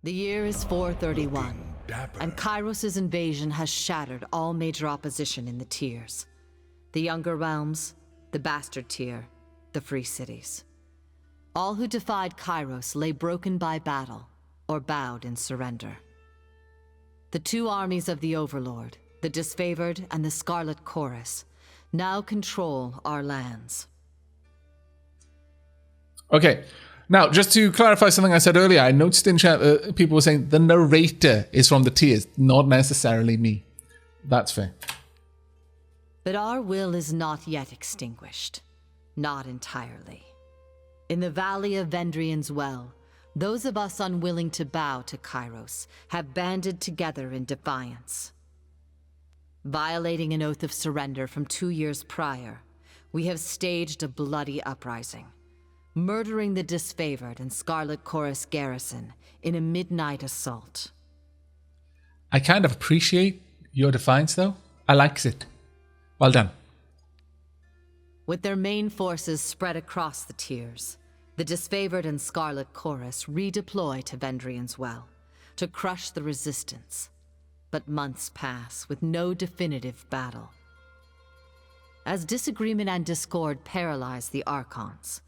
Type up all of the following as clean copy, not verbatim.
The year is 431, and Kairos' invasion has shattered all major opposition in the tiers. The Younger Realms, the Bastard Tier, the Free Cities. All who defied Kairos lay broken by battle, or bowed in surrender. The two armies of the Overlord, the Disfavored and the Scarlet Chorus, now control our lands. Okay. Now, just to clarify something I said earlier, I noticed in chat that people were saying the narrator is from the tiers, not necessarily me. That's fair. But our will is not yet extinguished. Not entirely. In the valley of Vendrien's well, those of us unwilling to bow to Kairos have banded together in defiance. Violating an oath of surrender from 2 years prior, we have staged a bloody uprising, murdering the Disfavored and Scarlet Chorus garrison in a midnight assault. I kind of appreciate your defiance, though. I likes it. Well done. With their main forces spread across the tiers, the Disfavored and Scarlet Chorus redeploy to Vendrien's well to crush the resistance. But months pass with no definitive battle. As disagreement and discord paralyze the Archons,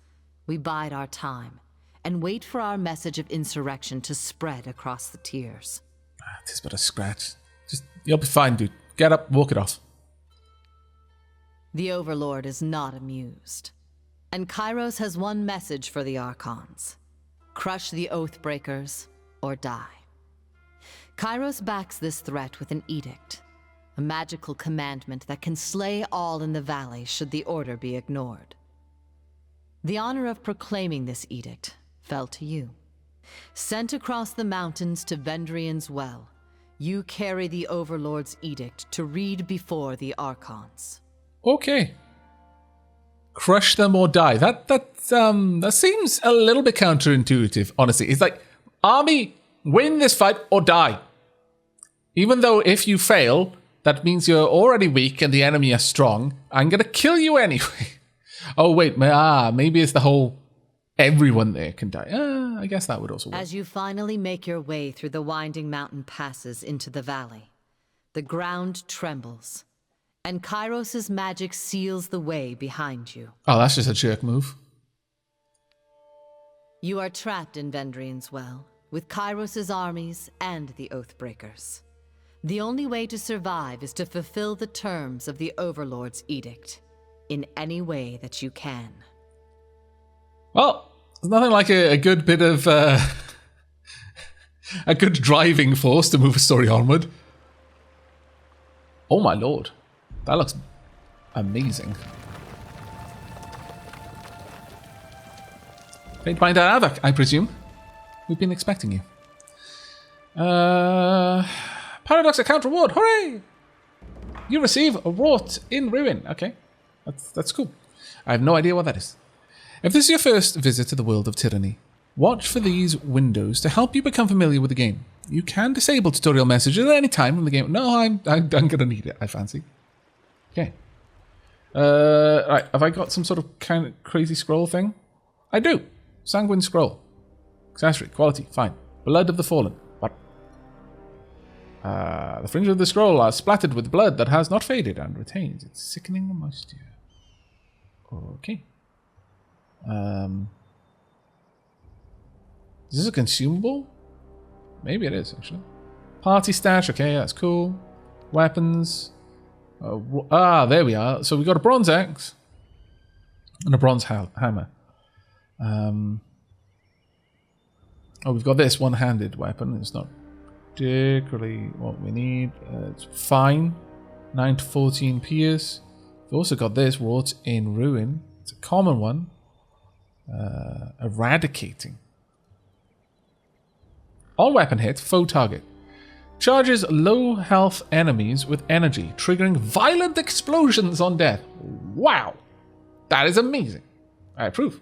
we bide our time and wait for our message of insurrection to spread across the tiers. Tis but a scratch. You'll be fine, dude. Get up, walk it off. The Overlord is not amused. And Kairos has one message for the Archons. Crush the oathbreakers or die. Kairos backs this threat with an edict, a magical commandment that can slay all in the valley should the order be ignored. The honor of proclaiming this edict fell to you. Sent across the mountains to Vendrien's well, you carry the Overlord's edict to read before the Archons. Okay. Crush them or die. That seems a little bit counterintuitive, honestly. It's like, army, win this fight or die. Even though if you fail, that means you're already weak and the enemy are strong. I'm gonna kill you anyway. Oh, wait, maybe it's the whole everyone there can die. I guess that would also work. As you finally make your way through the winding mountain passes into the valley, the ground trembles, and Kairos' magic seals the way behind you. Oh, that's just a jerk move. You are trapped in Vendrien's well, with Kairos' armies and the Oathbreakers. The only way to survive is to fulfill the terms of the Overlord's edict, in any way that you can. Well, there's nothing like a good bit of a good driving force to move a story onward. Oh my lord, that looks amazing. Fate Binder Aavak, I presume. We've been expecting you. Paradox account reward, hooray! You receive a wrought in ruin. Okay, that's cool. I have no idea what that is. If this is your first visit to the world of Tyranny, watch for these windows to help you become familiar with the game. You can disable tutorial messages at any time from the game. No, I'm gonna need it, I fancy. Okay. Right, have I got some sort of kind of crazy scroll thing? I do. Sanguine scroll. Accessory, quality, fine. Blood of the fallen. What? The fringes of the scroll are splattered with blood that has not faded and retains its sickening moisture. Okay. Is this a consumable? Maybe it is, actually. Party stash, okay, that's cool. Weapons. There we are. So we got a bronze axe and a bronze hammer. We've got this one-handed weapon. It's not particularly what we need. It's fine. 9 to 14 pierce. We've also got this wrought in ruin. It's a common one. Eradicating. On weapon hit, foe target. Charges low health enemies with energy, triggering violent explosions on death. Wow. That is amazing. I approve.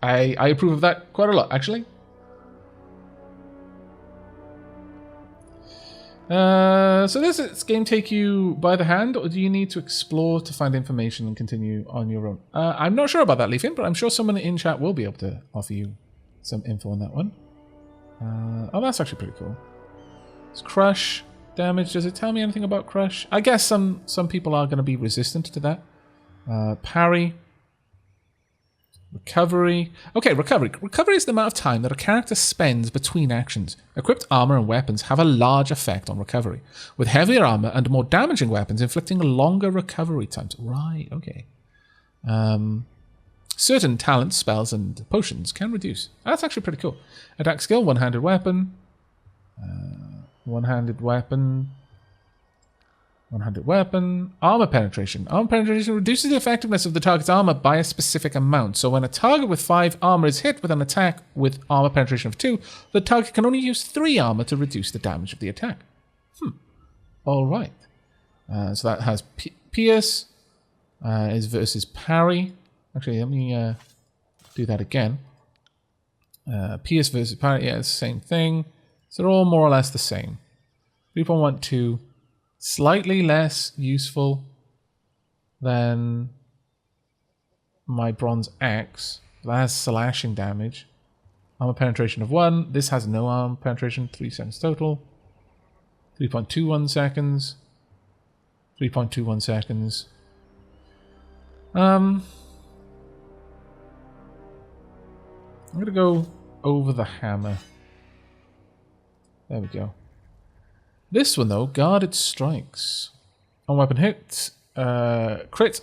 I approve of that quite a lot, actually. So does this game take you by the hand, or do you need to explore to find information and continue on your own? I'm not sure about that, Leafin, but I'm sure someone in chat will be able to offer you some info on that one. Oh, that's actually pretty cool. It's crush damage. Does it tell me anything about crush? I guess some people are going to be resistant to that. Parry. Recovery. Okay, recovery. Recovery is the amount of time that a character spends between actions. Equipped armor and weapons have a large effect on recovery, with heavier armor and more damaging weapons inflicting longer recovery times. Right, okay. Certain talents, spells, and potions can reduce. That's actually pretty cool. Attack skill, one-handed weapon. One-handed weapon. One-handed weapon. Armor penetration. Armor penetration reduces the effectiveness of the target's armor by a specific amount. So when a target with 5 armor is hit with an attack with armor penetration of 2, the target can only use 3 armor to reduce the damage of the attack. Alright. So that has Pierce. Is versus Parry. Actually, let me do that again. Pierce versus Parry. Yeah, it's the same thing. So they're all more or less the same. 3.12. Slightly less useful than my bronze axe. That has slashing damage. Armor penetration of 1. This has no armor penetration. 3 seconds total. 3.21 seconds. 3.21 seconds. I'm going to go over the hammer. There we go. This one, though, guarded strikes. On weapon hit, crit,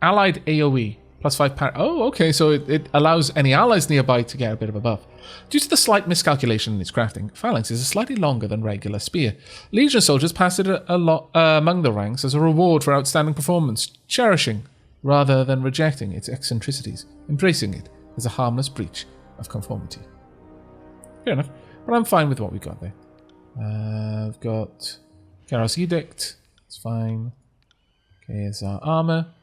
allied AoE, plus 5 power. Oh, okay, so it allows any allies nearby to get a bit of a buff. Due to the slight miscalculation in its crafting, phalanx is slightly longer than regular spear. Legion soldiers passed it a lot among the ranks as a reward for outstanding performance, cherishing rather than rejecting its eccentricities, embracing it as a harmless breach of conformity. Fair enough, but I'm fine with what we got there. I've got Garros Edict. It's fine. Okay, it's our armor.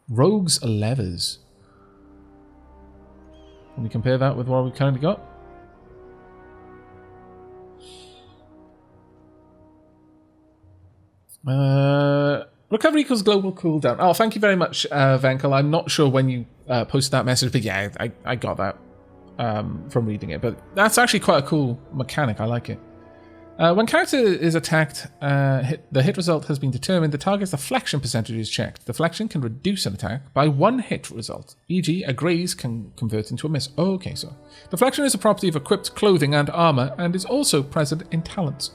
Rogue's Levers. Can we compare that with what we currently got? Recovery equals global cooldown. Oh, thank you very much, Venkel. I'm not sure when you posted that message, but yeah, I got that from reading it. But that's actually quite a cool mechanic. I like it. When character is attacked, the hit result has been determined. The target's deflection percentage is checked. Deflection can reduce an attack by 1 hit result. E.g., a graze can convert into a miss. Oh, okay, so deflection is a property of equipped clothing and armor, and is also present in talents.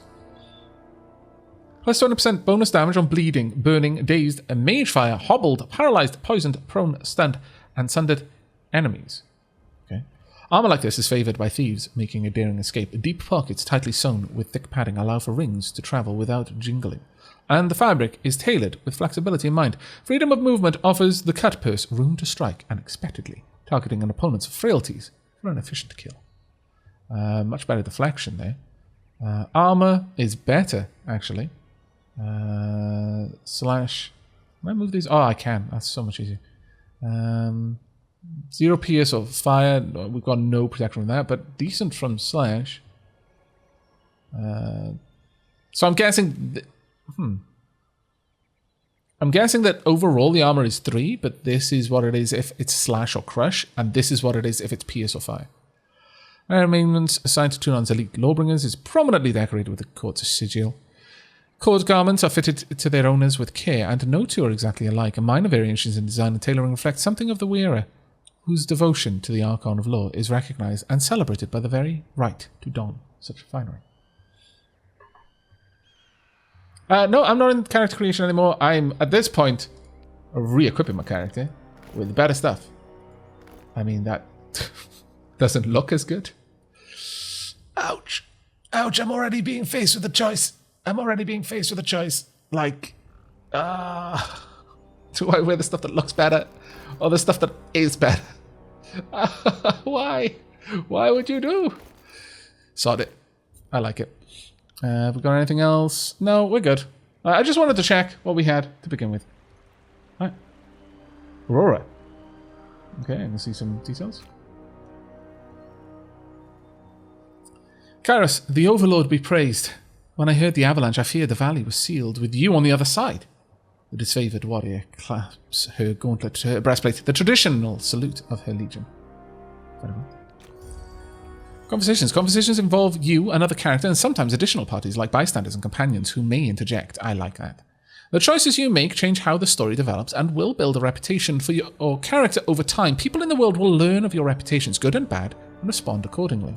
Plus 20% bonus damage on bleeding, burning, dazed, mage fire, hobbled, paralyzed, poisoned, prone, stunned, and sundered enemies. Armor like this is favoured by thieves, making a daring escape. Deep pockets tightly sewn with thick padding allow for rings to travel without jingling. And the fabric is tailored with flexibility in mind. Freedom of movement offers the cut purse room to strike unexpectedly, targeting an opponent's frailties for an efficient kill. Much better deflection there. Armor is better, actually. Slash. Can I move these? Oh, I can. That's so much easier. 0 pierce or fire, we've got no protection from that, but decent from slash. So I'm guessing... I'm guessing that overall the armor is 3, but this is what it is if it's slash or crush, and this is what it is if it's pierce or fire. Armaments assigned to Tunan's elite lawbringers is prominently decorated with the court's sigil. Court garments are fitted to their owners with care, and no two are exactly alike, and minor variations in design and tailoring reflect something of the wearer, whose devotion to the Archon of Law is recognized and celebrated by the very right to don such finery. No, I'm not in character creation anymore. I'm, at this point, re-equipping my character with better stuff. I mean, that doesn't look as good. Ouch. Ouch, I'm already being faced with a choice. Like, do I wear the stuff that looks better or the stuff that is better? Why? Why would you do? Sod it. I like it. Have we got anything else? No, we're good. I just wanted to check what we had to begin with. All right. Aurora. Okay, I can see some details. Kairos, the Overlord be praised. When I heard the avalanche, I feared the valley was sealed, with you on the other side. The disfavored warrior clasps her gauntlet to her breastplate, the traditional salute of her legion. Very well. Conversations. Conversations involve you, another character, and sometimes additional parties like bystanders and companions who may interject. I like that. The choices you make change how the story develops and will build a reputation for your character over time. People in the world will learn of your reputations, good and bad, and respond accordingly.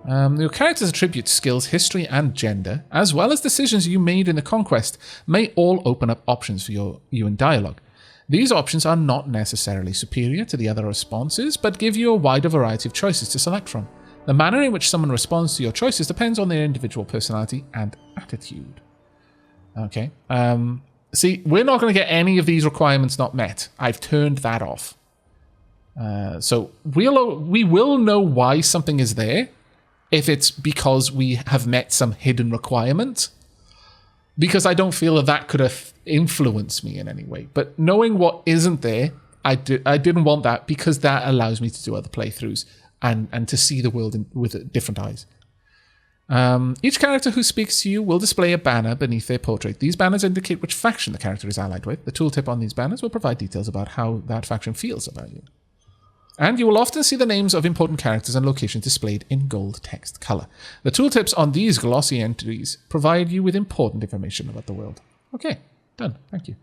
Your character's attributes, skills, history, and gender, as well as decisions you made in the conquest, may all open up options for you in dialogue. These options are not necessarily superior to the other responses, but give you a wider variety of choices to select from. The manner in which someone responds to your choices depends on their individual personality and attitude. Okay. See, we're not going to get any of these requirements not met. I've turned that off. So we will know why something is there if it's because we have met some hidden requirement. Because I don't feel that could have influenced me in any way. But knowing what isn't there, I didn't want that because that allows me to do other playthroughs and to see the world with different eyes. Each character who speaks to you will display a banner beneath their portrait. These banners indicate which faction the character is allied with. The tooltip on these banners will provide details about how that faction feels about you. And you will often see the names of important characters and locations displayed in gold text color. The tooltips on these glossy entries provide you with important information about the world. Okay, done. Thank you.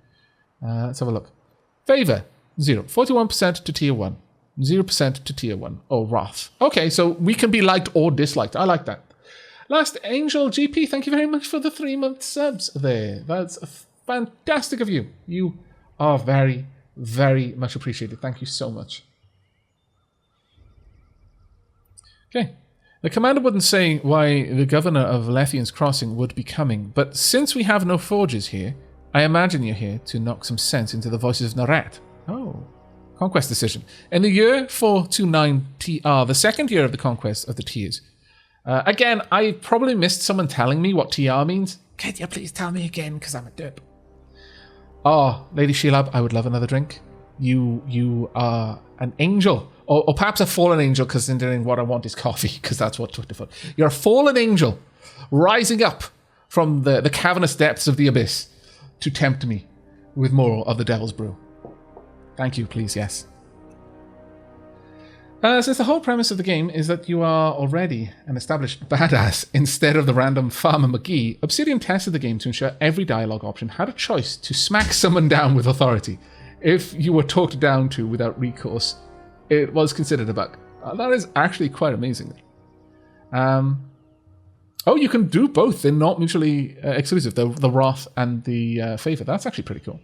Let's have a look. Favor, 0. 41% to tier 1. 0% to tier 1. Oh, wrath. Okay, so we can be liked or disliked. I like that. Last Angel GP, thank you very much for the 3-month subs there. That's fantastic of you. You are very, very much appreciated. Thank you so much. Okay. The commander wouldn't say why the governor of Lethian's Crossing would be coming, but since we have no forges here, I imagine you're here to knock some sense into the voices of Narat. Oh. Conquest decision. In the year 429 TR, the second year of the conquest of the tiers. Again, I probably missed someone telling me what TR means. Can you please tell me again, because I'm a derp. Oh, Lady Sheilab, I would love another drink. You are an angel. Or perhaps a fallen angel, considering what I want is coffee, because that's what Twitter for. You're a fallen angel, rising up from the cavernous depths of the abyss to tempt me with more of the devil's brew. Thank you, please, yes. Since the whole premise of the game is that you are already an established badass instead of the random farmer McGee, Obsidian tested the game to ensure every dialogue option had a choice to smack someone down with authority. If you were talked down to without recourse, it was considered a bug. That is actually quite amazing. Oh, you can do both. They're not mutually exclusive. The wrath and the favor. That's actually pretty cool.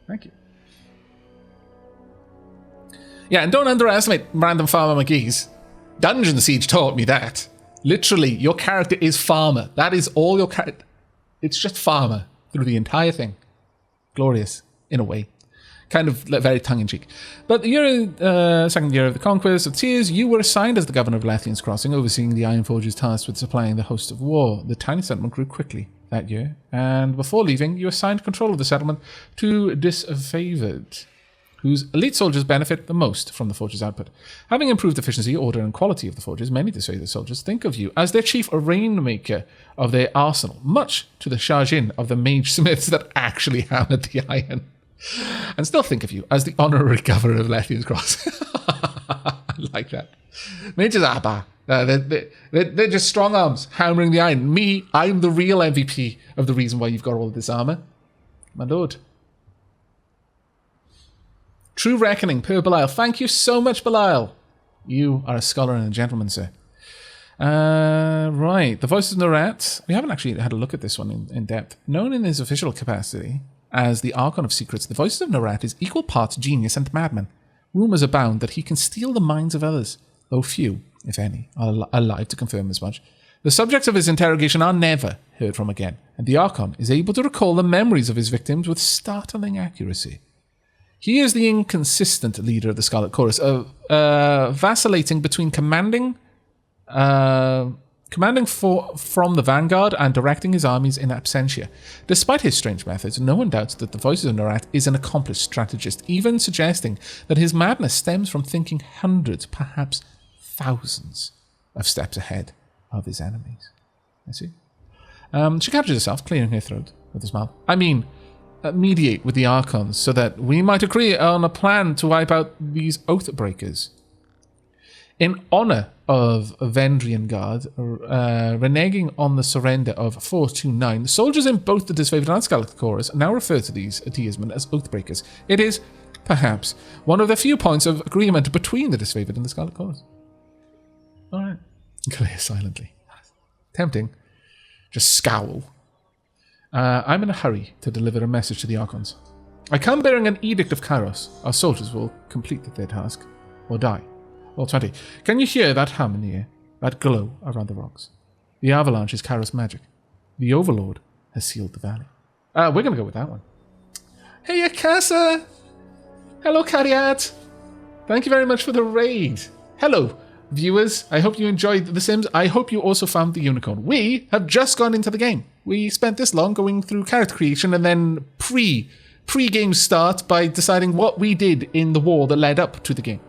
Thank you. Yeah, and don't underestimate random farmer McGee's. Dungeon Siege taught me that. Literally, your character is farmer. That is all your character. It's just farmer through the entire thing. Glorious, in a way. Kind of very tongue-in-cheek. But the second year of the conquest of Tears, you were assigned as the governor of Lethian's Crossing, overseeing the Ironforge's tasked with supplying the host of war. The tiny settlement grew quickly that year, and before leaving, you assigned control of the settlement to Disfavored, whose elite soldiers benefit the most from the forge's output. Having improved efficiency, order, and quality of the forges, many Disfavored soldiers think of you as their chief rainmaker of their arsenal, much to the chagrin of the mage smiths that actually hammered the iron. And still think of you as the honorary governor of Lethian's Cross. I like that. Mages are they're just strong arms hammering the iron. Me, I'm the real MVP of the reason why you've got all of this armor. My lord. True Reckoning, per Belial. Thank you so much, Belial. You are a scholar and a gentleman, sir. Right. The Voices of Narat. We haven't actually had a look at this one in depth. Known in his official capacity as the Archon of Secrets, the Voices of Narat is equal parts genius and madman. Rumours abound that he can steal the minds of others, though few, if any, are alive to confirm as much. The subjects of his interrogation are never heard from again, and the Archon is able to recall the memories of his victims with startling accuracy. He is the inconsistent leader of the Scarlet Chorus, vacillating between commanding from the vanguard and directing his armies in absentia. Despite his strange methods, no one doubts that the Voices of Narat is an accomplished strategist, even suggesting that his madness stems from thinking hundreds, perhaps thousands, of steps ahead of his enemies. I see. She captures herself, clearing her throat with a smile. I mean, mediate with the Archons so that we might agree on a plan to wipe out these oathbreakers. In honor of Vendrien Guard reneging on the surrender of 429, the soldiers in both the disfavored and Scarlet Chorus now refer to these Tiasmen as oathbreakers. It is, perhaps, one of the few points of agreement between the disfavored and the Scarlet Chorus. Alright. Clear silently. Tempting. Just scowl. I'm in a hurry to deliver a message to the Archons. I come bearing an edict of Kairos. Our soldiers will complete their task, or die. Roll 20. Can you hear that hum in the air? That glow around the rocks? The avalanche is Kairos magic. The Overlord has sealed the valley. We're going to go with that one. Hey, Akasa! Hello, Cariat! Thank you very much for the raid. Hello, viewers. I hope you enjoyed The Sims. I hope you also found the unicorn. We have just gone into the game. We spent this long going through character creation and then pre-game start by deciding what we did in the war that led up to the game.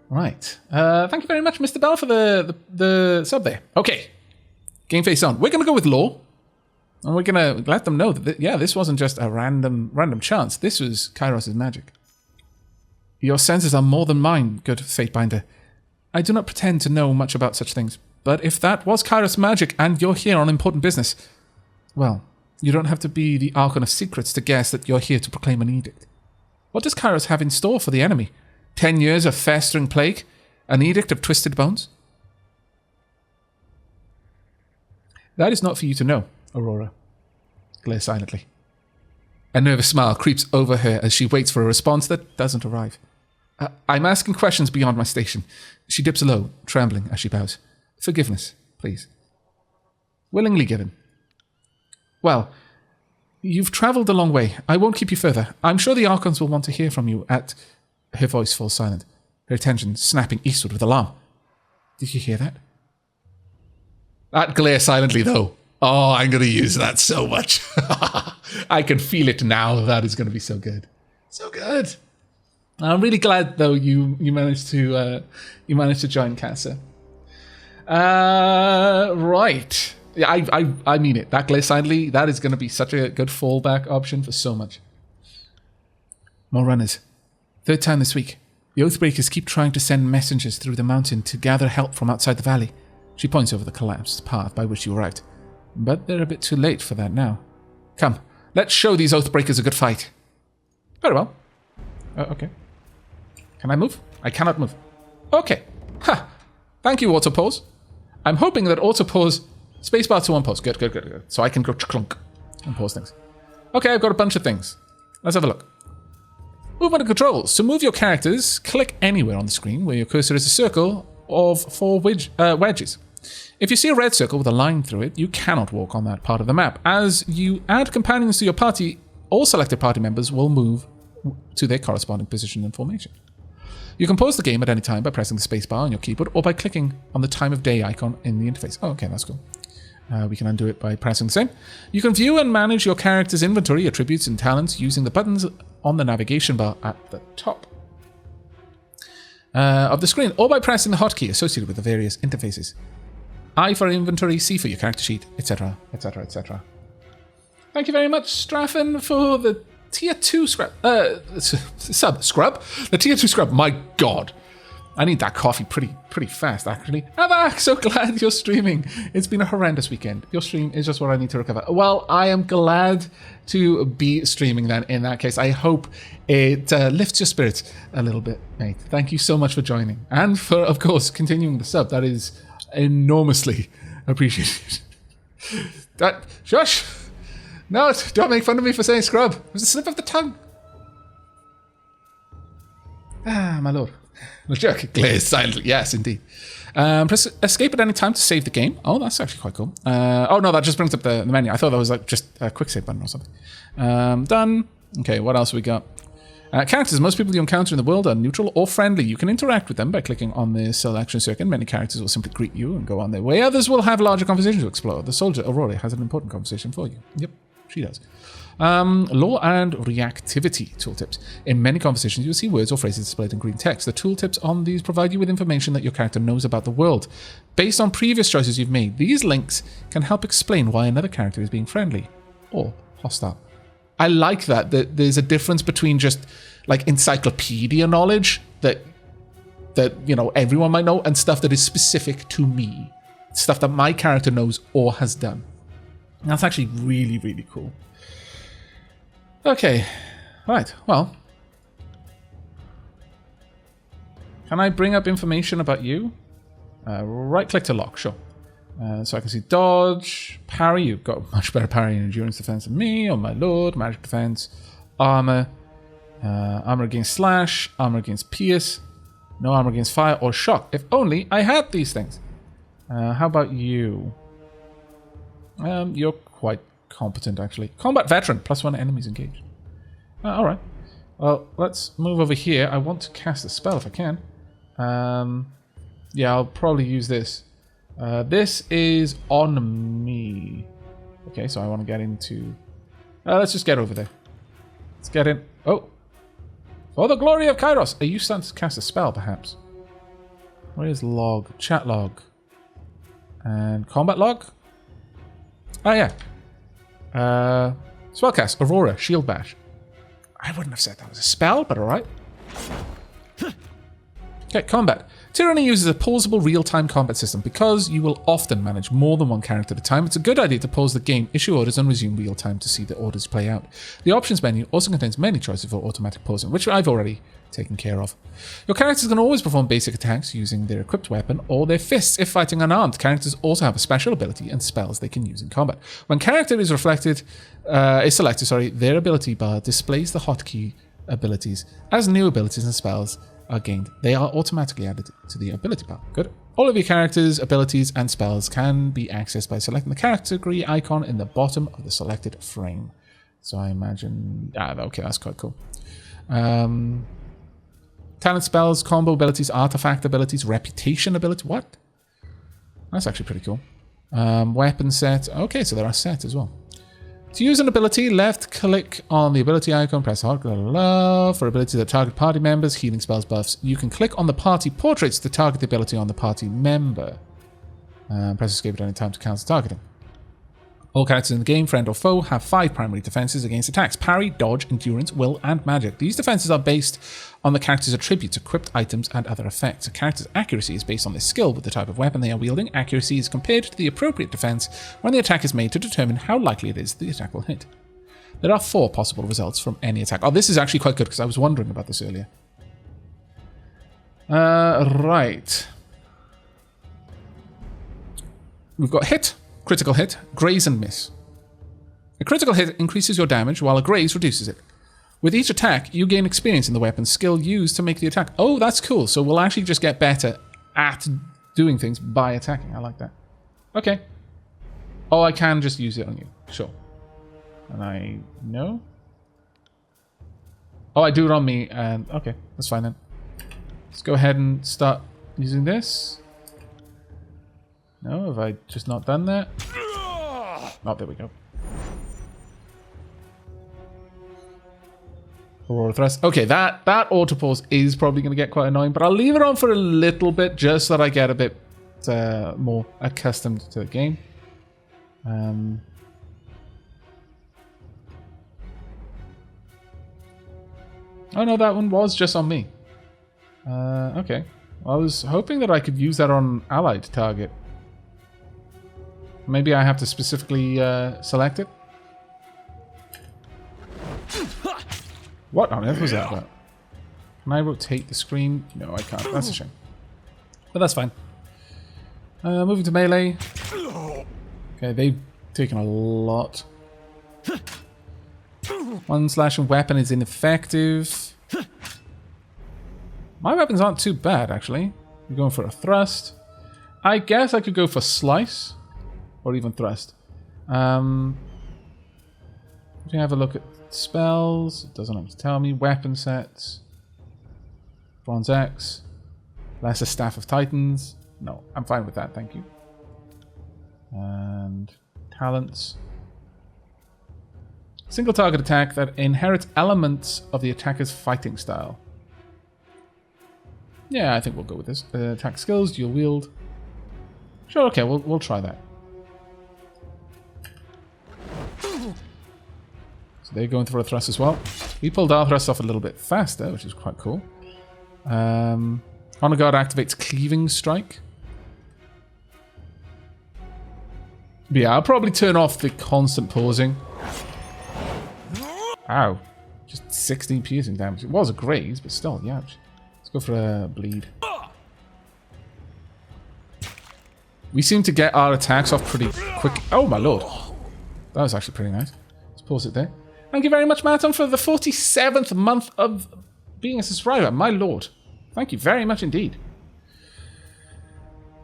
Right. Thank you very much, Mr. Bell, for the sub there. Okay. Game face on. We're going to go with lore. And we're going to let them know that, this wasn't just a random chance. This was Kairos' magic. Your senses are more than mine, good Fatebinder. I do not pretend to know much about such things. But if that was Kairos' magic and you're here on important business, well, you don't have to be the Archon of Secrets to guess that you're here to proclaim an edict. What does Kairos have in store for the enemy? 10 years of festering plague? An edict of twisted bones? That is not for you to know, Aurora. Glares silently. A nervous smile creeps over her as she waits for a response that doesn't arrive. I'm asking questions beyond my station. She dips low, trembling as she bows. Forgiveness, please. Willingly given. Well, you've travelled a long way. I won't keep you further. I'm sure the Archons will want to hear from you at... Her voice falls silent, her attention snapping eastward with alarm. Did you hear that? That glare silently, though. Oh, I'm going to use that so much. I can feel it now. That is going to be so good. So good. I'm really glad, though, you managed to join Casa. Right. Yeah, I mean it. That glare silently, that is going to be such a good fallback option for so much. More runners. Third time this week. The Oathbreakers keep trying to send messengers through the mountain to gather help from outside the valley. She points over the collapsed path by which you arrived. But they're a bit too late for that now. Come, let's show these Oathbreakers a good fight. Very well. Okay. Can I move? I cannot move. Okay. Ha! Thank you, autopause. I'm hoping that autopause... Spacebar to unpause. Good. So I can go clunk and pause things. Okay, I've got a bunch of things. Let's have a look. Movement and controls. To move your characters, click anywhere on the screen where your cursor is a circle of 4 wedges. If you see a red circle with a line through it, you cannot walk on that part of the map. As you add companions to your party, all selected party members will move to their corresponding position and formation. You can pause the game at any time by pressing the spacebar on your keyboard or by clicking on the time of day icon in the interface. Oh, okay, that's cool. We can undo it by pressing the same. You can view and manage your character's inventory, attributes, and talents using the buttons on the navigation bar at the top of the screen, or by pressing the hotkey associated with the various interfaces. I for inventory, C for your character sheet, etc., etc., etc. Thank you very much, Straffen, for the tier 2 scrub. Scrub? The tier 2 scrub, my god. I need that coffee pretty fast, actually. Aavak, so glad you're streaming. It's been a horrendous weekend. Your stream is just what I need to recover. Well, I am glad to be streaming then, in that case. I hope it lifts your spirits a little bit, mate. Thank you so much for joining. And for, of course, continuing the sub. That is enormously appreciated. Shush! No, don't make fun of me for saying scrub. It was a slip of the tongue. Ah, my lord. The jerk glares silently. Yes, indeed. Press escape at any time to save the game. Oh, that's actually quite cool. Oh, no, that just brings up the menu. I thought that was like just a quick save button or something. Done. Okay, what else we got? Characters. Most people you encounter in the world are neutral or friendly. You can interact with them by clicking on the selection circle. Many characters will simply greet you and go on their way. Others will have larger conversations to explore. The soldier, Aurora, has an important conversation for you. Yep, she does. Lore and reactivity tooltips. In many conversations, you'll see words or phrases displayed in green text. The tooltips on these provide you with information that your character knows about the world. Based on previous choices you've made, these links can help explain why another character is being friendly or hostile. I like that there's a difference between just like encyclopedia knowledge that you know everyone might know and stuff that is specific to me, stuff that my character knows or has done. And that's actually really, really cool. Okay, right, well. Can I bring up information about you? Right click to lock, sure. So I can see dodge, parry, you've got much better parry and endurance defense than me, oh my lord, magic defense, armor, armor against slash, armor against pierce, no armor against fire or shock. If only I had these things. How about you? You're quite competent, actually. Combat veteran, +1 enemies engaged. Alright. Well, let's move over here. I want to cast a spell if I can. Yeah, I'll probably use this. This is on me. Okay, so I want to get into... let's just get over there. Let's get in. Oh! For the glory of Kairos! Are you starting to cast a spell, perhaps? Where is log? Chat log. And combat log? Oh, yeah. Spellcast, Aurora, Shield Bash. I wouldn't have said that was a spell, but alright. Okay, combat. Tyranny uses a pausable real-time combat system. Because you will often manage more than one character at a time, it's a good idea to pause the game, issue orders, and resume real-time to see the orders play out. The options menu also contains many choices for automatic pausing, which I've already taken care of. Your characters can always perform basic attacks using their equipped weapon or their fists if fighting unarmed. Characters also have a special ability and spells they can use in combat. When character is selected, their ability bar displays the hotkey abilities. As new abilities and spells are gained, they are automatically added to the ability bar. Good. All of your characters' abilities and spells can be accessed by selecting the category icon in the bottom of the selected frame. So I imagine... okay, that's quite cool. Talent spells, combo abilities, artifact abilities, reputation ability. What? That's actually pretty cool. Weapon set. Okay, so there are sets as well. To use an ability, left click on the ability icon, press hard, for abilities that target party members, healing spells, buffs. You can click on the party portraits to target the ability on the party member. Press escape at any time to cancel targeting. All characters in the game, friend or foe, have 5 primary defenses against attacks: parry, dodge, endurance, will, and magic. These defenses are based on the character's attributes, equipped items, and other effects. A character's accuracy is based on their skill with the type of weapon they are wielding. Accuracy is compared to the appropriate defense when the attack is made to determine how likely it is the attack will hit. There are 4 possible results from any attack. Oh, this is actually quite good because I was wondering about this earlier. Right. We've got hit, critical hit, graze, and miss. A critical hit increases your damage, while a graze reduces it. With each attack, you gain experience in the weapon's skill used to make the attack. Oh, that's cool. So we'll actually just get better at doing things by attacking. I like that. Okay. Oh, I can just use it on you. Sure. And I... No? Oh, I do it on me, and... Okay, that's fine then. Let's go ahead and start using this. No, have I just not done that? Oh, there we go. Aurora thrust. Okay, that auto pause is probably going to get quite annoying, but I'll leave it on for a little bit just so that I get a bit more accustomed to the game. Oh no, that one was just on me. Okay. I was hoping that I could use that on allied target. Maybe I have to specifically select it. What on earth was that about? Can I rotate the screen? No, I can't. That's a shame. But that's fine. Moving to melee. Okay, they've taken a lot. One slashing weapon is ineffective. My weapons aren't too bad, actually. You're going for a thrust. I guess I could go for slice. Or even thrust. If you have a look at spells, it doesn't have to tell me. Weapon sets. Bronze Axe. Lesser Staff of Titans. No, I'm fine with that, thank you. And talents. Single target attack that inherits elements of the attacker's fighting style. Yeah, I think we'll go with this. Attack skills, dual wield. Sure, okay, we'll try that. So they're going for a thrust as well. We pulled our thrust off a little bit faster, which is quite cool. Honor Guard activates Cleaving Strike. But yeah, I'll probably turn off the constant pausing. Ow. Just 16 piercing damage. It was a graze, but still, yeah. Let's go for a bleed. We seem to get our attacks off pretty quick. Oh my lord. That was actually pretty nice. Let's pause it there. Thank you very much, Martin, for the 47th month of being a subscriber. My lord. Thank you very much indeed.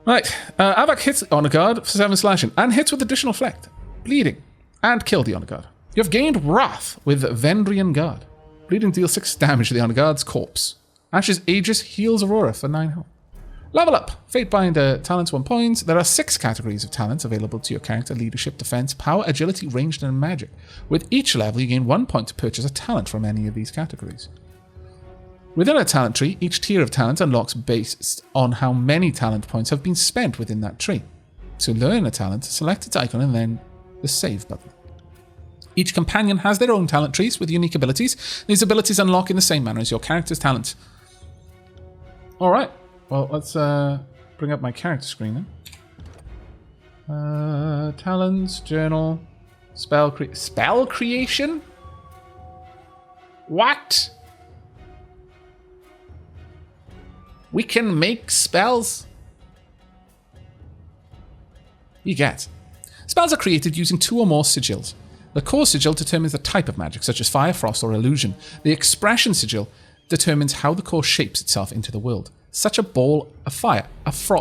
Right. Aavak hits Honor Guard for 7 slashing and hits with additional Flect, bleeding, and kill the Honor Guard. You have gained Wrath with Vendrien Guard. Bleeding deals 6 damage to the Honor Guard's corpse. Ashes Aegis heals Aurora for 9 health. Level up. Fatebinder talents 1 point. There are 6 categories of talents available to your character: leadership, defense, power, agility, ranged, and magic. With each level, you gain 1 point to purchase a talent from any of these categories. Within a talent tree, each tier of talent unlocks based on how many talent points have been spent within that tree. To learn a talent, select its icon and then the save button. Each companion has their own talent trees with unique abilities. These abilities unlock in the same manner as your character's talents. Alright. Well, let's bring up my character screen then. Talents, journal, spell creation? What? We can make spells? You get. Spells are created using 2 or more sigils. The core sigil determines the type of magic, such as fire, frost, or illusion. The expression sigil determines how the core shapes itself into the world, such a ball of fire,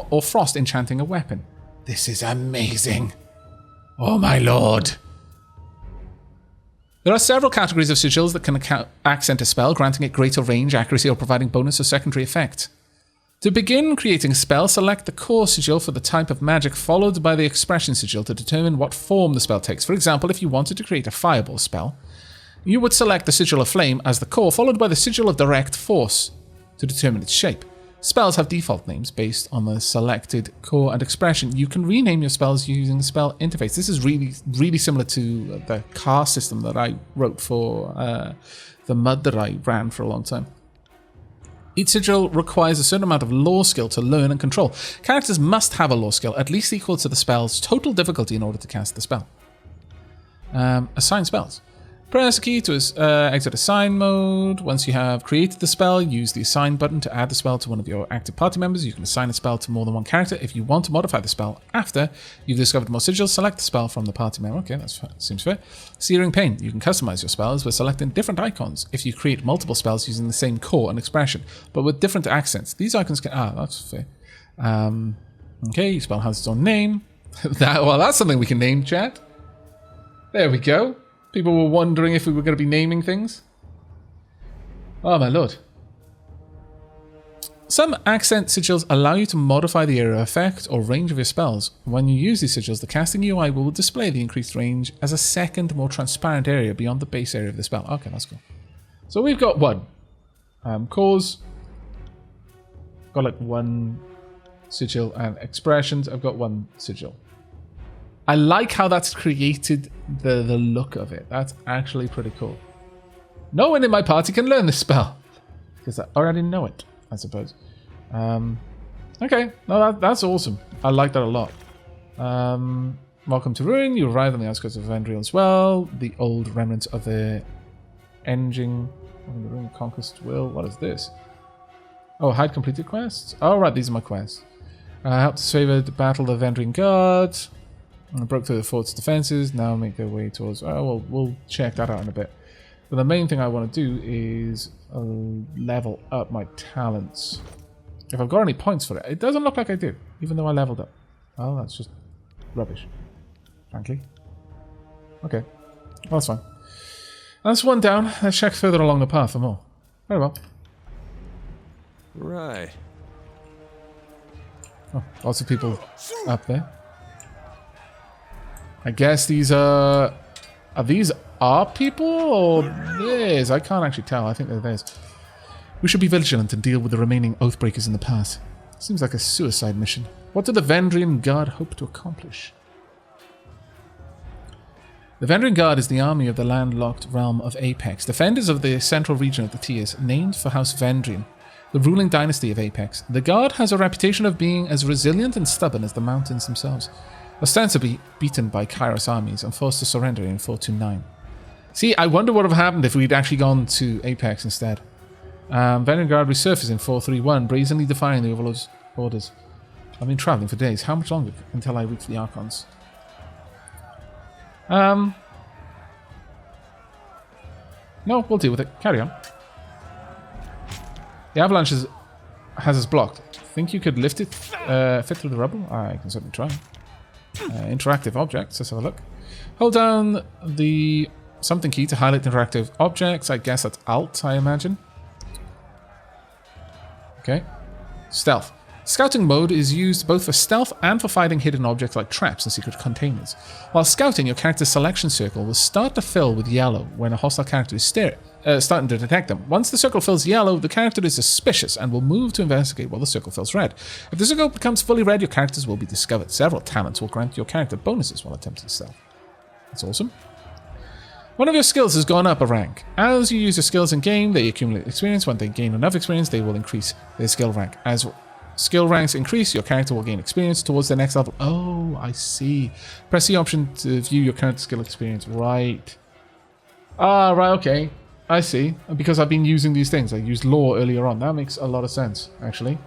or frost enchanting a weapon. This is amazing. Oh my lord. There are several categories of sigils that can accent a spell, granting it greater range, accuracy, or providing bonus or secondary effect. To begin creating a spell, select the core sigil for the type of magic, followed by the expression sigil to determine what form the spell takes. For example, if you wanted to create a fireball spell, you would select the sigil of flame as the core, followed by the sigil of direct force to determine its shape. Spells have default names based on the selected core and expression. You can rename your spells using the spell interface. This is really similar to the car system that I wrote for the MUD that I ran for a long time. Each sigil requires a certain amount of lore skill to learn and control. Characters must have a lore skill at least equal to the spell's total difficulty in order to cast the spell. Assign spells. Press a key to exit assign mode. Once you have created the spell, use the assign button to add the spell to one of your active party members. You can assign a spell to more than one character. If you want to modify the spell after you've discovered more sigils, select the spell from the party member. Okay, that seems fair. Searing Pain. You can customize your spells by selecting different icons if you create multiple spells using the same core and expression, but with different accents. These icons can... that's fair. Okay, your spell has its own name. That's something we can name, chat. There we go. People were wondering if we were going to be naming things. Oh my lord. Some accent sigils allow you to modify the area of effect or range of your spells. When you use these sigils, the casting UI will display the increased range as a second, more transparent area beyond the base area of the spell. Okay, that's cool. So we've got one. Cores. Got like 1 sigil, and expressions. I've got 1 sigil. I like how that's created the look of it. That's actually pretty cool. No one in my party can learn this spell, because I already know it, I suppose. Okay, no, that's awesome. I like that a lot. Welcome to Ruin. You arrive on the outskirts of Vendrien as well. The old remnants of the engine. The Ruin Conquest Will. What is this? Oh, hide completed quests? Oh, right, these are my quests. Help to save the battle of the Vendrien Guard. I broke through the fort's defenses. Now make their way towards... Oh, well, we'll check that out in a bit. But the main thing I want to do is level up my talents. If I've got any points for it. It doesn't look like I do, even though I leveled up. Oh, that's just rubbish, frankly. Okay, well, that's fine. That's 1 down. Let's check further along the path for more. Very well. Right. Oh, lots of people up there. I guess these are these our people or theirs? I can't actually tell. I think they're theirs. We should be vigilant and deal with the remaining oathbreakers in the pass. Seems like a suicide mission. What do the Vendrien Guard hope to accomplish? The Vendrien Guard is the army of the landlocked realm of Apex, defenders of the central region of the Tiers, named for House Vendrien, the ruling dynasty of Apex. The Guard has a reputation of being as resilient and stubborn as the mountains themselves, ostensibly beaten by Kairos armies and forced to surrender in 429. See, I wonder what would have happened if we'd actually gone to Apex instead. Vendrien Guard resurfaced in 431, brazenly defying the Overlord's orders. I've been travelling for days. How much longer until I reach the Archons? No, we'll deal with it. Carry on. The avalanche has us blocked. Think you could lift it, fit through the rubble? I can certainly try. Interactive objects. Let's have a look. Hold down the something key to highlight interactive objects. I guess that's Alt, I imagine. Okay. Stealth. Scouting mode is used both for stealth and for finding hidden objects like traps and secret containers. While scouting, your character's selection circle will start to fill with yellow when a hostile character is starting to detect them. Once the circle fills yellow, the character is suspicious and will move to investigate while the circle fills red. If the circle becomes fully red, your characters will be discovered. Several talents will grant your character bonuses while attempting stealth. That's awesome. One of your skills has gone up a rank. As you use your skills in game, they accumulate experience. When they gain enough experience, they will increase their skill rank. As skill ranks increase, your character will gain experience towards the next level. Oh, I see. Press the option to view your current skill experience. Right. Ah, right, okay. I see. Because I've been using these things. I used lore earlier on. That makes a lot of sense, actually.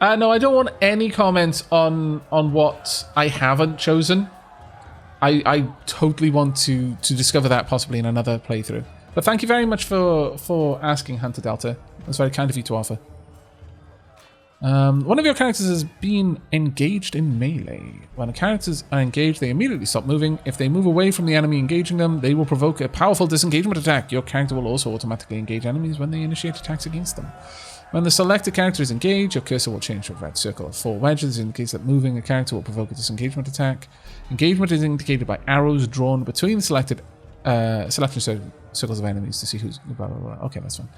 No, I don't want any comments on what I haven't chosen. I totally want to discover that possibly in another playthrough. But thank you very much for asking, Hunter Delta. That's very kind of you to offer. One of your characters has been engaged in melee. When the characters are engaged, they immediately stop moving. If they move away from the enemy engaging them, they will provoke a powerful disengagement attack. Your character will also automatically engage enemies when they initiate attacks against them. When the selected character is engaged, your cursor will change to a red circle of 4 wedges. This indicates that moving a character will provoke a disengagement attack. Engagement is indicated by arrows drawn between the selected selection circles of enemies to see who's... Blah, blah, blah. Okay, that's fine.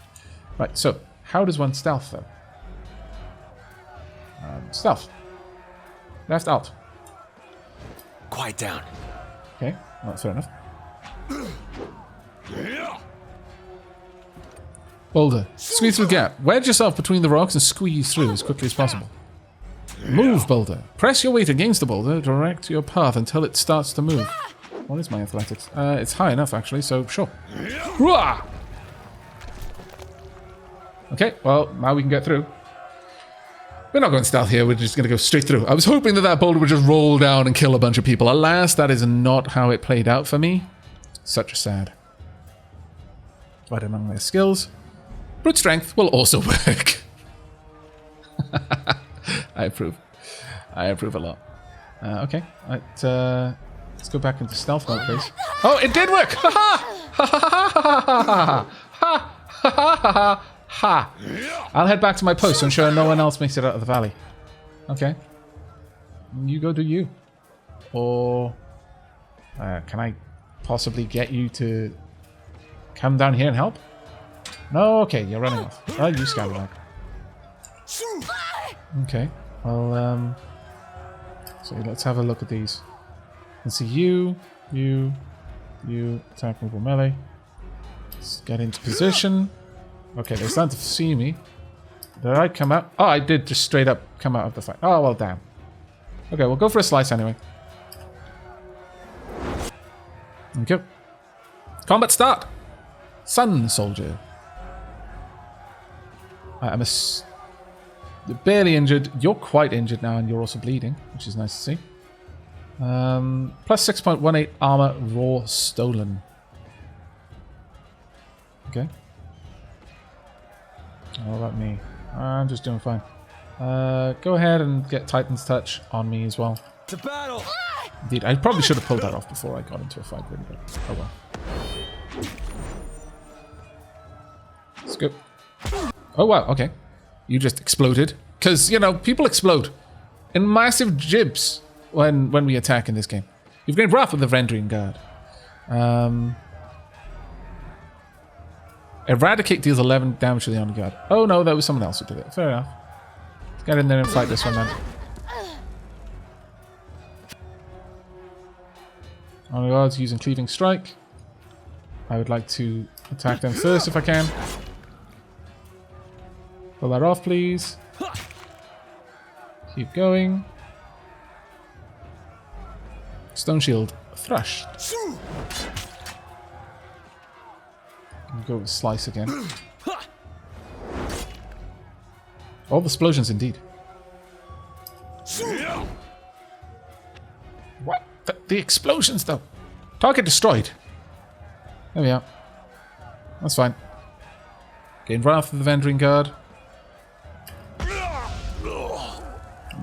Right, so how does one stealth, though? Stealth. Left alt. Quiet down. Okay, well, fair enough. Boulder. Squeeze through the gap. Wedge yourself between the rocks and squeeze through as quickly as possible. Move, boulder. Press your weight against the boulder. Direct your path until it starts to move. What is my athletics? It's high enough, actually, so sure. Okay, well, now we can get through. We're not going stealth here. We're just going to go straight through. I was hoping that boulder would just roll down and kill a bunch of people. Alas, that is not how it played out for me. Such a sad. Right among their skills. Brute strength will also work. I approve. I approve a lot. Okay. Right, let's go back into stealth mode, please. Oh, it did work! Ha ha! Ha ha ha ha ha ha ha ha! I'll head back to my post to ensure no one else makes it out of the valley. Okay. You go do you. Or... can I possibly get you to come down here and help? No, okay, you're running off. Oh, you scallywag. Okay, well, so let's have a look at these. Let's see you, attack, move, or melee. Let's get into position. Okay, they're starting to see me. Did I come out? Oh, I did just straight up come out of the fight. Oh, well, damn. Okay, we'll go for a slice anyway. Okay. Combat start! Sun Soldier. I'm barely injured. You're quite injured now, and you're also bleeding, which is nice to see. Plus 6.18 armor, raw, stolen. Okay. What about me? I'm just doing fine. Go ahead and get Titan's Touch on me as well. To battle! Indeed, I probably should have pulled that off before I got into a fight, really, but oh well. Let's go. Oh wow, okay. You just exploded. Because, you know, people explode. In massive jibs. when we attack in this game. You've gained Wrath with the Vendrien Guard. Eradicate deals 11 damage to the on guard. Oh no, that was someone else who did it. Fair enough. Get in there and fight this one then. On guards using Cleaving Strike. I would like to attack them first if I can. Pull that off, please. Keep going. Stone Shield Thrush. Go with Slice again. All the explosions indeed. What? The explosions though. Target destroyed. There we are. That's fine. Gain Wrath of the Vendrien Guard.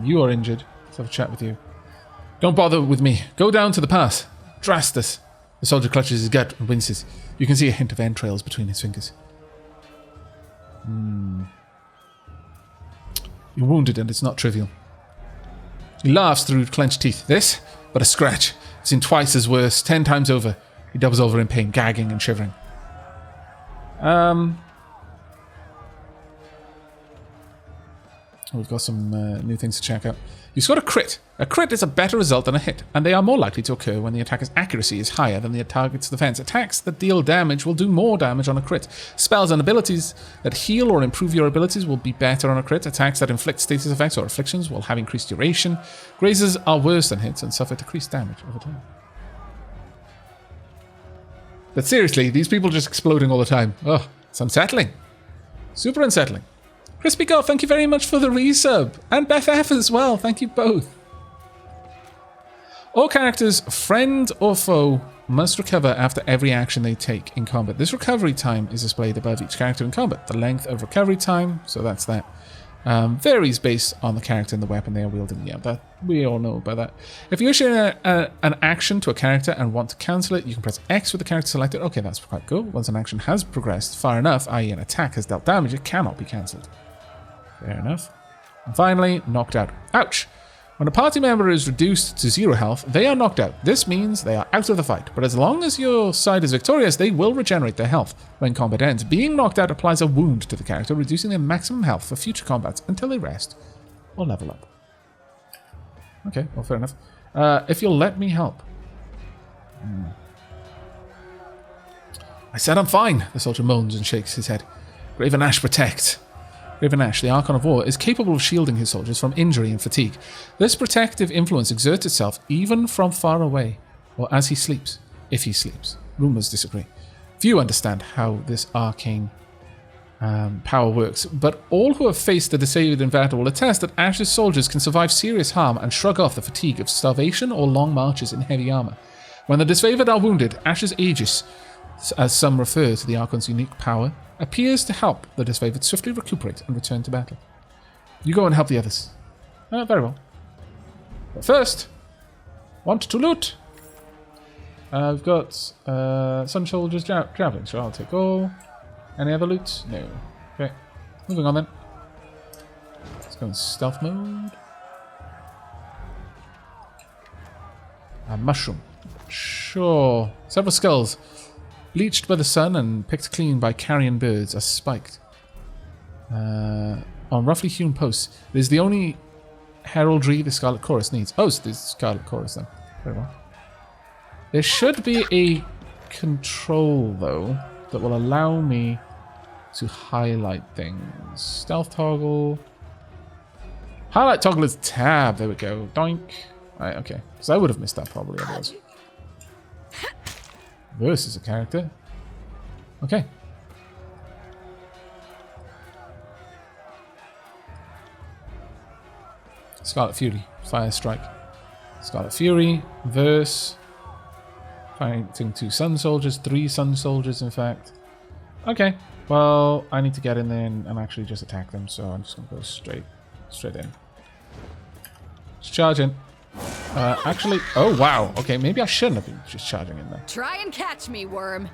You are injured. Let's have a chat with you. Don't bother with me. Go down to the pass. Drastus. The soldier clutches his gut and winces. You can see a hint of entrails between his fingers. You're wounded and it's not trivial. He laughs through clenched teeth. This? But a scratch. It's seen twice as worse, 10 times over. He doubles over in pain, gagging and shivering. We've got some new things to check out. You scored a crit. A crit is a better result than a hit, and they are more likely to occur when the attacker's accuracy is higher than the target's defense. Attacks that deal damage will do more damage on a crit. Spells and abilities that heal or improve your abilities will be better on a crit. Attacks that inflict status effects or afflictions will have increased duration. Grazes are worse than hits and suffer decreased damage over time. But seriously, these people just exploding all the time. Oh, it's unsettling. Super unsettling. Crispy Golf, thank you very much for the resub. And Beth F as well, thank you both. All characters, friend or foe, must recover after every action they take in combat. This recovery time is displayed above each character in combat. The length of recovery time, so that's that, varies based on the character and the weapon they are wielding. Yeah, that we all know about that. If you issue an action to a character and want to cancel it, you can press X with the character selected. Okay, that's quite cool. Once an action has progressed far enough, i.e. an attack has dealt damage, it cannot be cancelled. Fair enough. And finally, knocked out. Ouch! When a party member is reduced to 0 health, they are knocked out. This means they are out of the fight, but as long as your side is victorious, they will regenerate their health when combat ends. Being knocked out applies a wound to the character, reducing their maximum health for future combats until they rest or level up. Okay, well, fair enough. If you'll let me help. I said I'm fine, the soldier moans and shakes his head. Graven Ash protect. Graven Ash, the Archon of War, is capable of shielding his soldiers from injury and fatigue. This protective influence exerts itself even from far away, or as he sleeps, if he sleeps. Rumors disagree. Few understand how this arcane power works, but all who have faced the disfavored invader will attest that Ash's soldiers can survive serious harm and shrug off the fatigue of starvation or long marches in heavy armor. When the disfavored are wounded, Ash's Aegis, as some refer to the Archon's unique power, appears to help the disfavored swiftly recuperate and return to battle. You go and help the others. Very well. But first, want to loot? I've got Sun Soldiers traveling, so I'll take all. Any other loot? No. Okay. Moving on then. Let's go in stealth mode. A mushroom. Sure. Several skulls. Bleached by the sun and picked clean by carrion birds are spiked. On roughly hewn posts. It is the only heraldry the Scarlet Chorus needs. Oh, so there's Scarlet Chorus then. Very well. There should be a control, though, that will allow me to highlight things. Stealth toggle. Highlight toggle is tab. There we go. Doink. Right, okay. Because I would have missed that probably otherwise. Verse is a character. Okay. Scarlet Fury. Fire Strike. Scarlet Fury. Verse. Fighting 2 Sun Soldiers. 3 Sun Soldiers, in fact. Okay. Well, I need to get in there and actually just attack them, so I'm just going to go straight in. Just charge in. Actually, oh wow, okay, maybe I shouldn't have been just charging in there. Try and catch me, worm.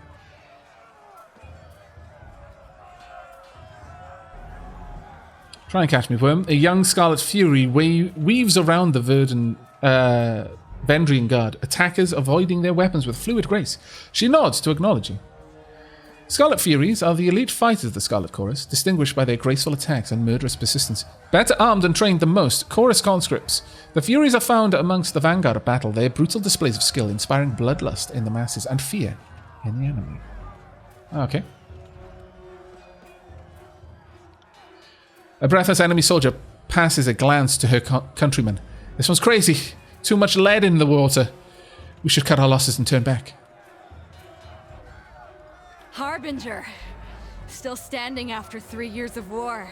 Try and catch me, worm. A young Scarlet Fury weaves around the verdant Vendrien guard, attackers avoiding their weapons with fluid grace. She nods to acknowledge you. Scarlet Furies are the elite fighters of the Scarlet Chorus, distinguished by their graceful attacks and murderous persistence. Better armed and trained than most, Chorus conscripts. The Furies are found amongst the vanguard of battle, their brutal displays of skill inspiring bloodlust in the masses and fear in the enemy. Okay. A breathless enemy soldier passes a glance to her countrymen. This one's crazy. Too much lead in the water. We should cut our losses and turn back. Harbinger, still standing after 3 years of war.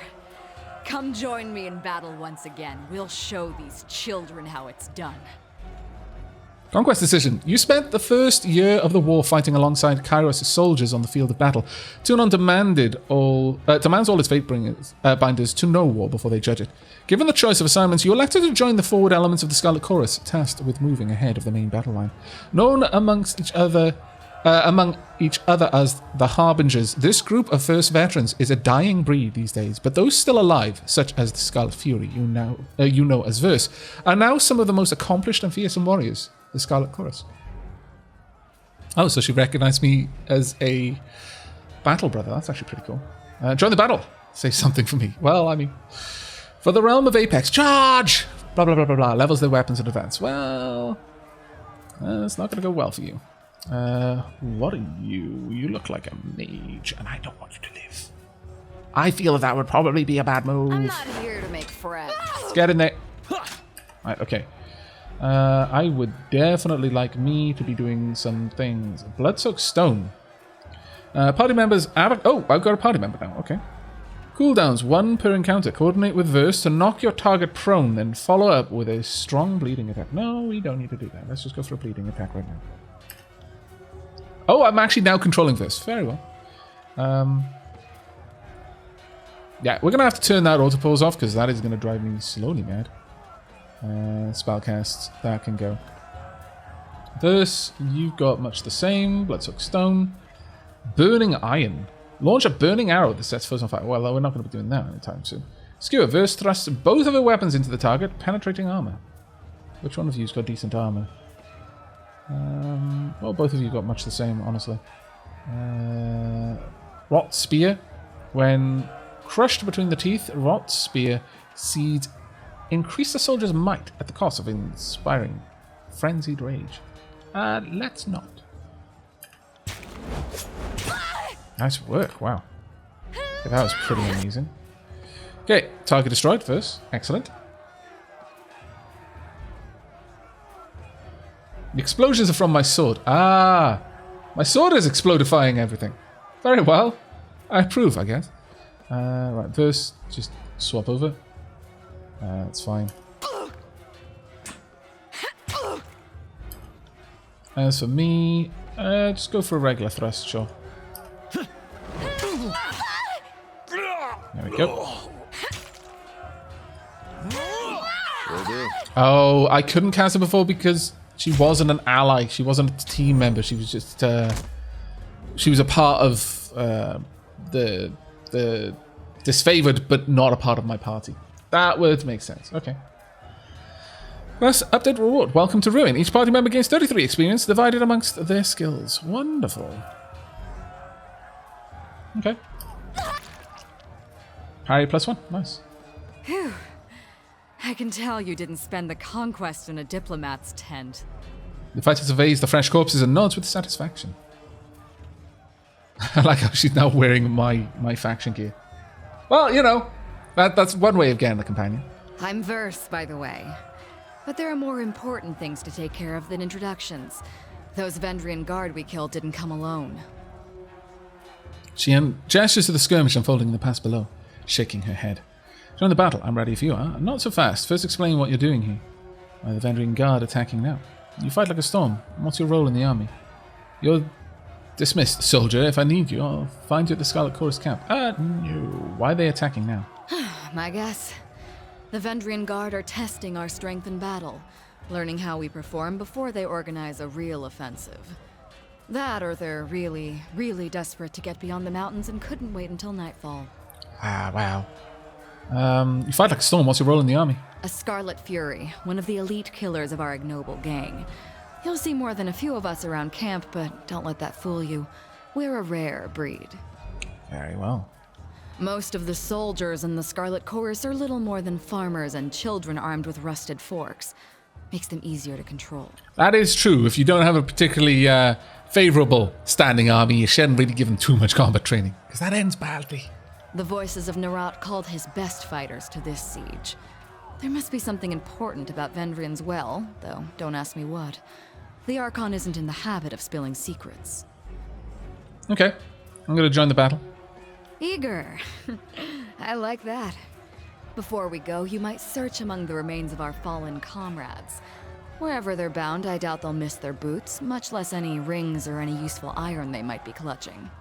Come join me in battle once again. We'll show these children how it's done. Conquest decision. You spent the first year of the war fighting alongside Kairos' soldiers on the field of battle. Tunon demands all its fate binders to know war before they judge it. Given the choice of assignments, you elected to join the forward elements of the Scarlet Chorus, tasked with moving ahead of the main battle line. Known among each other as the Harbingers, this group of first veterans is a dying breed these days, but those still alive, such as the Scarlet Fury, you know as Verse, are now some of the most accomplished and fearsome warriors, the Scarlet Chorus. Oh, so she recognized me as a battle brother. That's actually pretty cool. Join the battle. Say something for me. Well, I mean, for the realm of Apex, charge! Blah, blah, blah, blah, blah. Levels their weapons in advance. Well, it's not going to go well for you. What are you? You look like a mage, and I don't want you to live. I feel that would probably be a bad move. I'm not here to make friends. Let's get in there. Right, okay. I would definitely like me to be doing some things. Bloodsoaked Stone. Party members... Oh, I've got a party member now. Okay. Cooldowns, 1 per encounter. Coordinate with Verse to knock your target prone, then follow up with a strong bleeding attack. No, we don't need to do that. Let's just go for a bleeding attack right now. Oh, I'm actually now controlling Verse. Very well. Yeah, we're going to have to turn that auto-pause off, because that is going to drive me slowly mad. Spellcasts, that can go. Verse, you've got much the same. Bloodsoaked Stone. Burning Iron. Launch a burning arrow that sets foes on fire. Well, we're not going to be doing that anytime soon. Skewer. Verse thrusts both of her weapons into the target, penetrating armor. Which one of you's got decent armor? Well, both of you got much the same, honestly. Rot Spear. When crushed between the teeth, Rot Spear seeds increase the soldier's might at the cost of inspiring frenzied rage. Let's not. Nice work, wow. Okay, that was pretty amazing. Okay, target destroyed first. Excellent. The explosions are from my sword. Ah, my sword is explodifying everything. Very well. I approve, I guess. Right, first, just swap over. That's fine. As for me, just go for a regular thrust, sure. There we go. Oh, I couldn't cast her before because she wasn't an ally. She wasn't a team member. She was just she was a part of the disfavored, but not a part of my party. That would make sense. Okay. Plus, update reward. Welcome to Ruin. Each party member gains 33 experience divided amongst their skills. Wonderful. Okay. Parry +1. Nice. Phew. I can tell you didn't spend the conquest in a diplomat's tent. The fighter surveys the fresh corpses and nods with satisfaction. I like how she's now wearing my faction gear. Well, you know, that's one way of getting a companion. I'm Verse, by the way. But there are more important things to take care of than introductions. Those Vendrien guard we killed didn't come alone. She gestures to the skirmish unfolding in the pass below, shaking her head. Join the battle. I'm ready if you are. Not so fast. First explain what you're doing here. The Vendrien guard attacking now. You fight like a storm. What's your role in the army? You're dismissed, soldier. If I need you, I'll find you at the Scarlet Chorus camp. No. Why are they attacking now? My guess. The Vendrien guard are testing our strength in battle, learning how we perform before they organize a real offensive. That, or they're really, really desperate to get beyond the mountains and couldn't wait until nightfall. Ah, wow. You fight like a storm. What's your role in the army? A Scarlet Fury, one of the elite killers of our ignoble gang. You'll see more than a few of us around camp, but don't let that fool you. We're a rare breed. Very well. Most of the soldiers in the Scarlet Chorus are little more than farmers and children armed with rusted forks. Makes them easier to control. That is true. If you don't have a particularly favorable standing army, you shouldn't really give them too much combat training, because that ends badly. The voices of Narat called his best fighters to this siege. There must be something important about Vendrien's well, though don't ask me what. The Archon isn't in the habit of spilling secrets. Okay, I'm going to join the battle. Eager. I like that. Before we go, you might search among the remains of our fallen comrades. Wherever they're bound, I doubt they'll miss their boots, much less any rings or any useful iron they might be clutching.